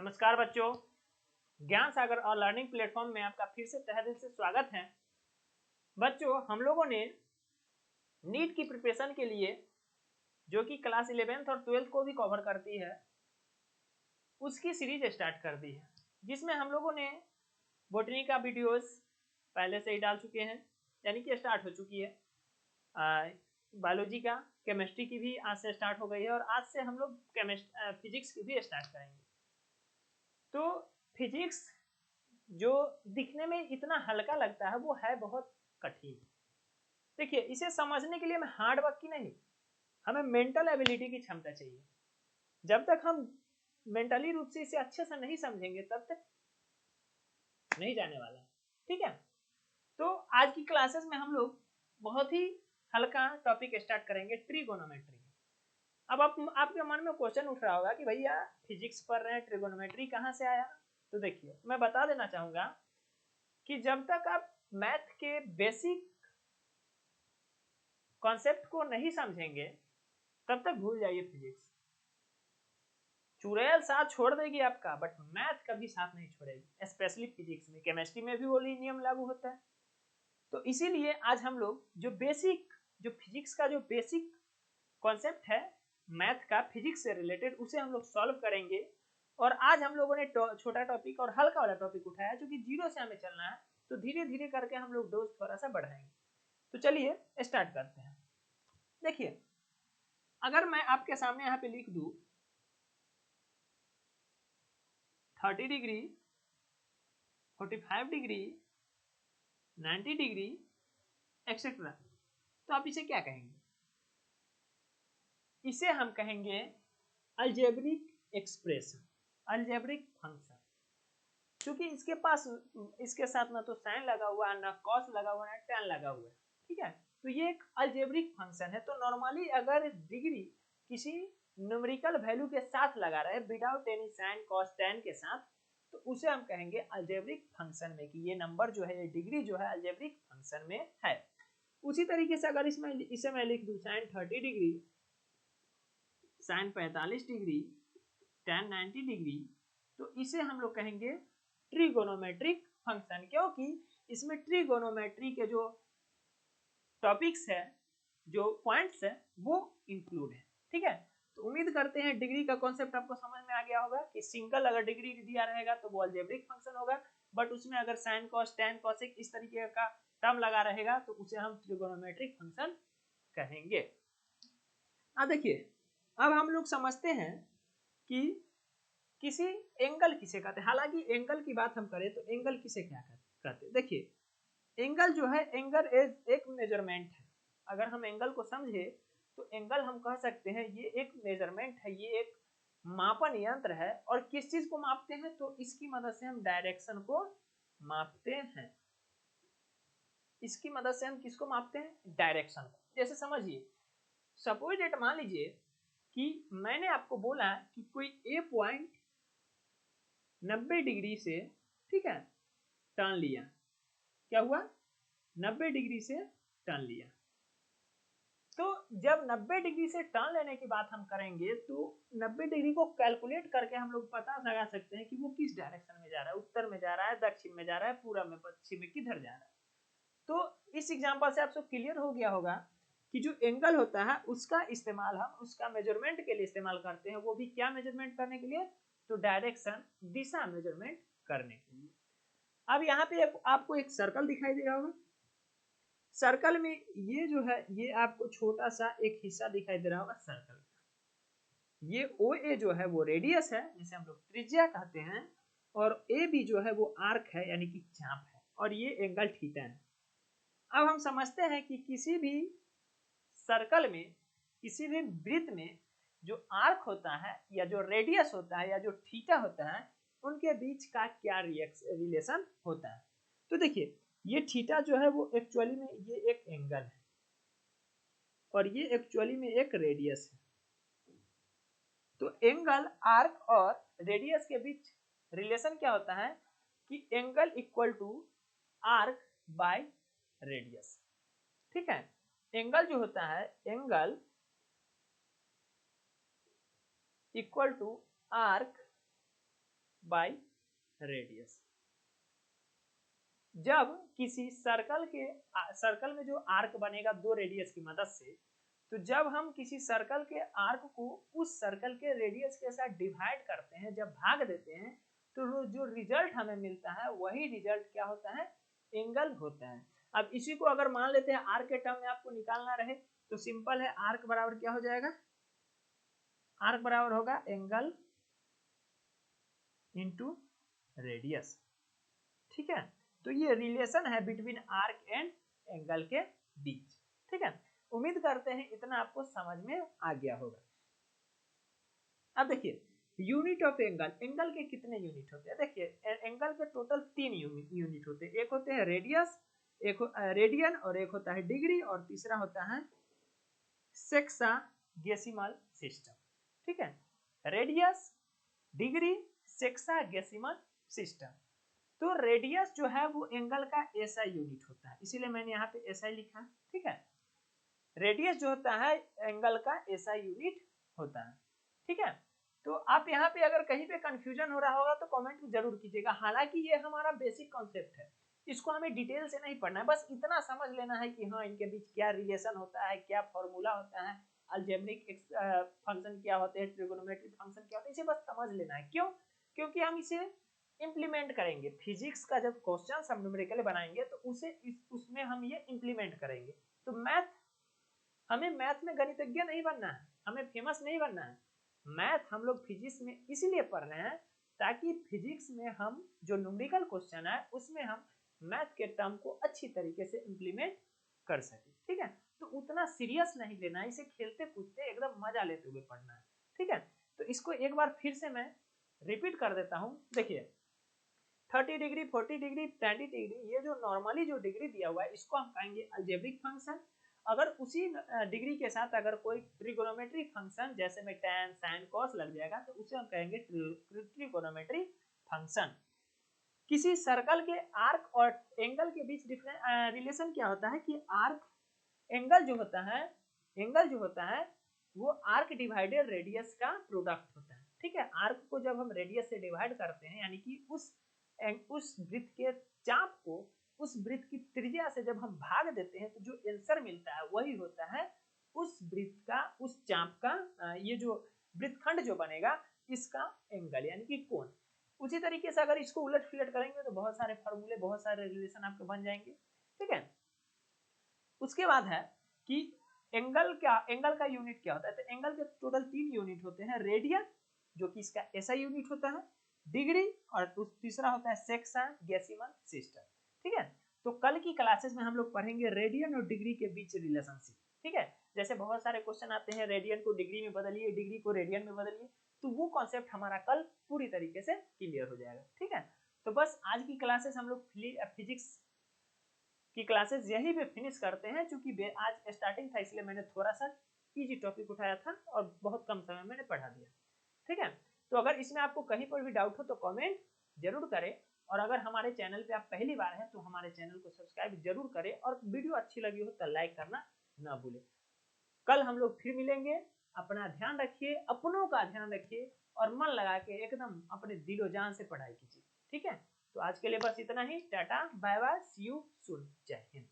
नमस्कार बच्चों, ज्ञान सागर और लर्निंग प्लेटफॉर्म में आपका फिर से तहे दिल से स्वागत है। बच्चों, हम लोगों ने नीट की प्रिपरेशन के लिए जो कि क्लास 11th और 12th को भी कवर करती है उसकी सीरीज स्टार्ट कर दी है, जिसमें हम लोगों ने बॉटनी का वीडियोस पहले से ही डाल चुके हैं, यानी कि स्टार्ट हो चुकी है। बायोलॉजी का, केमिस्ट्री की भी आज से स्टार्ट हो गई है और आज से हम लोग फिजिक्स की भी स्टार्ट करेंगे। तो फिजिक्स जो दिखने में इतना हल्का लगता है वो है बहुत कठिन। देखिए, इसे समझने के लिए हमें हार्ड वर्क की नहीं, हमें मेंटल एबिलिटी की क्षमता चाहिए। जब तक हम मेंटली रूप से इसे अच्छे से नहीं समझेंगे तब तक नहीं जाने वाला। ठीक है, तो आज की क्लासेस में हम लोग बहुत ही हल्का टॉपिक स्टार्ट करेंगे, ट्रिगोनोमेट्री। अब आपके मन में क्वेश्चन उठ रहा होगा कि भैया फिजिक्स पढ़ रहे हैं, ट्रिगोनोमेट्री कहाँ से आया? तो देखिए, मैं बता देना चाहूंगा कि जब तक आप मैथ के बेसिक कॉन्सेप्ट को नहीं समझेंगे तब तक भूल जाइए फिजिक्स। चुड़ैल साथ छोड़ देगी आपका, बट मैथ कभी साथ नहीं छोड़ेगी, स्पेशली फिजिक्स में। केमिस्ट्री में भी वही नियम लागू होता है। तो इसीलिए आज हम लोग जो फिजिक्स का जो बेसिक कॉन्सेप्ट है मैथ का, फिजिक्स से रिलेटेड, उसे हम लोग सॉल्व करेंगे। और आज हम लोगों ने छोटा टॉपिक और हल्का वाला टॉपिक उठाया, जो कि जीरो से हमें चलना है, तो धीरे धीरे करके हम लोग डोज थोड़ा सा बढ़ाएंगे। तो चलिए स्टार्ट करते हैं। देखिए, अगर मैं आपके सामने यहाँ पे लिख दूं 30 डिग्री, 45 डिग्री, 90 डिग्री एक्सेट्रा, तो आप इसे क्या कहेंगे? इसे हम कहेंगे अलजेब्रिक एक्सप्रेशन, अलजेब्रिक फंक्शन। क्योंकि इसके साथ ना तो साइन लगा हुआ है, ना कॉस लगा हुआ है, ना टैन लगा हुआ है। ठीक है, तो ये एक अलजेब्रिक फंक्शन है। तो नॉर्मली अगर डिग्री किसी न्यूमेरिकल वैल्यू के साथ लगा रहे, without any sine cos tan के साथ, तो उसे हम कहेंगे अलजेब्रिक फंक्शन में, कि ये नंबर जो है, ये डिग्री जो है, अलजेब्रिक फंक्शन में है। उसी तरीके से अगर इसे मैं लिख दूं sine 30 degree, sine 45 degree, tan 90 degree, तो इसे हम लोग कहेंगे ट्रिगोनोमेट्रिक फंक्शन, क्योंकि इसमें ट्रिगोनोमेट्री के जो टॉपिक्स है, जो पॉइंट्स है, वो इंक्लूड है। ठीक है, तो उम्मीद करते हैं डिग्री का कॉन्सेप्ट आपको समझ में आ गया होगा कि सिंगल अगर डिग्री दिया रहेगा तो वो अलजेब्रिक फंक्शन होगा, बट उसमें अगर साइन कॉस टैन कॉसेक इस तरीके का टर्म लगा रहेगा तो उसे हम ट्रिगोनोमेट्रिक फंक्शन कहेंगे। अब देखिए, अब हम लोग समझते हैं कि किसी एंगल किसे कहते हैं। हालांकि एंगल की बात हम करें तो एंगल किसे क्या कहते हैं? देखिए, एंगल जो है, एंगल एक मेजरमेंट है। अगर हम एंगल को समझे तो एंगल हम कह सकते हैं ये एक मेजरमेंट है, ये एक मापन यंत्र है। और किस चीज को मापते हैं? तो इसकी मदद से हम डायरेक्शन को मापते हैं। इसकी मदद से हम किसको मापते हैं? डायरेक्शन को। जैसे समझिए, सपोज डेट मान लीजिए कि मैंने आपको बोला कि कोई ए पॉइंट 90 डिग्री से, ठीक है, टर्न लिया। क्या हुआ? 90 डिग्री से टर्न लिया। तो जब 90 डिग्री से टर्न लेने की बात हम करेंगे तो 90 डिग्री को कैलकुलेट करके हम लोग पता लगा सकते हैं कि वो किस डायरेक्शन में जा रहा है, उत्तर में जा रहा है, दक्षिण में जा रहा है, पूर्व में, पश्चिम में, किधर जा रहा है। तो इस एग्जांपल से आपको क्लियर हो गया होगा कि जो एंगल होता है उसका इस्तेमाल हम उसका मेजरमेंट के लिए इस्तेमाल करते हैं। वो भी क्या मेजरमेंट करने के लिए? तो डायरेक्शन, दिशा मेजरमेंट करने के लिए। अब यहाँ पे आपको एक सर्कल दिखाई दे रहा होगा। सर्कल में ये जो है, ये आपको छोटा सा एक हिस्सा दिखाई दे रहा होगा सर्कल का। ये ओ ए जो है वो रेडियस है, जिसे हम लोग त्रिज्या कहते हैं, और ए बी जो है वो आर्क है, यानी कि चाप है, और ये एंगल थीटा है। अब हम समझते हैं कि किसी भी सर्कल में, किसी भी वृत्त में जो आर्क होता है, या जो रेडियस होता है, या जो थीटा होता है, उनके बीच का क्या रिलेशन होता है। तो देखिए, ये थीटा जो है वो एक्चुअली में ये एक एंगल है, और ये एक्चुअली में एक रेडियस है। तो एंगल, आर्क और रेडियस के बीच रिलेशन क्या होता है कि angle equal to arc by radius. ठीक है, एंगल जो होता है, angle equal to arc by radius. जब किसी सर्कल में जो आर्क बनेगा दो रेडियस की मदद से, तो जब हम किसी सर्कल के आर्क को उस सर्कल के रेडियस के साथ डिवाइड करते हैं, जब भाग देते हैं, तो जो रिजल्ट हमें मिलता है वही रिजल्ट क्या होता है, एंगल होता है। अब इसी को अगर मान लेते हैं आर्क के टर्म में आपको निकालना रहे तो सिंपल है, आर्क बराबर क्या हो जाएगा, आर्क बराबर होगा एंगल इनटू रेडियस। ठीक है, तो ये रिलेशन है बिटवीन आर्क एंड एंगल के बीच। ठीक है, उम्मीद करते हैं इतना आपको समझ में आ गया होगा। अब देखिए यूनिट ऑफ एंगल, एंगल के कितने यूनिट होते हैं, देखिए एंगल के टोटल 3 यूनिट होते हैं, एक होते हैं रेडियस, एक रेडियन, और एक होता है डिग्री, और तीसरा होता है सेक्सागेसिमल सिस्टम। ठीक है, रेडियस, डिग्री, सेक्सागेसिमल सिस्टम। तो रेडियस जो है वो एंगल का एसआई यूनिट होता है, इसीलिए मैंने यहाँ पे एसआई लिखा है। ठीक है, रेडियस जो होता है एंगल का एसआई यूनिट होता है। ठीक है, तो आप यहाँ पे अगर कहीं पे कंफ्यूजन हो रहा होगा तो कमेंट में जरूर कीजिएगा। हालांकि ये हमारा बेसिक कॉन्सेप्ट है, इसको हमें डिटेल से नहीं पढ़ना है, बस इतना समझ लेना है कि हाँ इनके बीच क्या रिलेशन होता है, क्या फॉर्मूला होता है, अलजेब्रिक फंक्शन क्या होते हैं, ट्रिगोनोमेट्रिक फंक्शन क्या होता है, इसे बस समझ लेना है। क्यों? क्योंकि हम इसे इम्प्लीमेंट करेंगे, फिजिक्स का जब क्वेश्चन हम न्यूमेरिकल बनाएंगे तो उसमें हम ये इम्प्लीमेंट करेंगे। तो हमें मैथ में गणितज्ञ नहीं बनना है, हमें फेमस नहीं बनना है। मैथ हम लोग फिजिक्स में इसीलिए पढ़ रहे हैं ताकि फिजिक्स में हम जो न्यूमेरिकल क्वेश्चन है उसमें हम मैथ के टर्म को अच्छी तरीके से इम्प्लीमेंट कर सके। ठीक है, तो उतना सीरियस नहीं लेना है, इसे खेलते कूदते एकदम मजा लेते हुए पढ़ना है। ठीक है, तो इसको एक बार फिर से मैं रिपीट कर देता हूँ। देखिए 30 डिग्री, 40 डिग्री, 90 डिग्री, ये जो नॉर्मली जो डिग्री दिया हुआ है इसको हम कहेंगे अलजेब्रिक फंक्शन। अगर उसी डिग्री के साथ अगर कोई ट्रिगोनोमेट्री फंक्शन जैसे में tan, sin, cos लग जाएगा तो उसे हम कहेंगे ट्रिगोनोमेट्री फंक्शन। किसी सर्कल के आर्क और एंगल के बीच रिलेशन क्या होता है कि एंगल जो होता है वो आर्क डिवाइडेड रेडियस का प्रोडक्ट होता है। ठीक है, आर्क को जब हम रेडियस से डिवाइड करते हैं यानी कि उस वृत्त के चाप को उस वृत्त की त्रिज्या से जब हम भाग देते हैं तो जो आंसर मिलता है वही होता है उस वृत्त का, उस चाप का, ये जो वृत्तखंड जो बनेगा इसका एंगल यानी कि कोण। उसी तरीके से अगर इसको उलट फिलट करेंगे तो बहुत सारे फॉर्मूले, बहुत सारे रिलेशन आपके बन जाएंगे। ठीक है, उसके बाद है कि एंगल का यूनिट क्या होता है, तो एंगल के टोटल 3 यूनिट होते हैं, रेडियन जो कि इसका एसआई यूनिट होता है, डिग्री, और तीसरा होता है सेक्सागेसिमल सिस्टम। ठीक है, तो कल की क्लासेस में हम लोग पढ़ेंगे रेडियन और डिग्री के बीच रिलेशनशिप। ठीक है, जैसे बहुत सारे क्वेश्चन आते हैं रेडियन को डिग्री में बदलिए, डिग्री को रेडियन में बदलिए, तो वो कॉन्सेप्ट हमारा कल पूरी तरीके से क्लियर हो जाएगा। ठीक है, तो बस आज की क्लासेस हम लोग फिजिक्स की क्लासेस यहीं पे फिनिश करते हैं। चूंकि आज स्टार्टिंग था इसलिए मैंने थोड़ा सा इजी टॉपिक उठाया था और बहुत कम समय मैंने पढ़ा दिया। ठीक है, तो अगर इसमें आपको कहीं पर भी डाउट हो तो कमेंट जरूर करें, और अगर हमारे चैनल पे आप पहली बार हैं तो हमारे चैनल को सब्सक्राइब जरूर करें, और वीडियो अच्छी लगी हो तो लाइक करना ना भूलें। कल हम लोग फिर मिलेंगे, अपना ध्यान रखिए, अपनों का ध्यान रखिए, और मन लगा के एकदम अपने दिलो जान से पढ़ाई कीजिए। ठीक है, तो आज के लिए बस इतना ही, tata bye bye, see you soon, Jai Hind.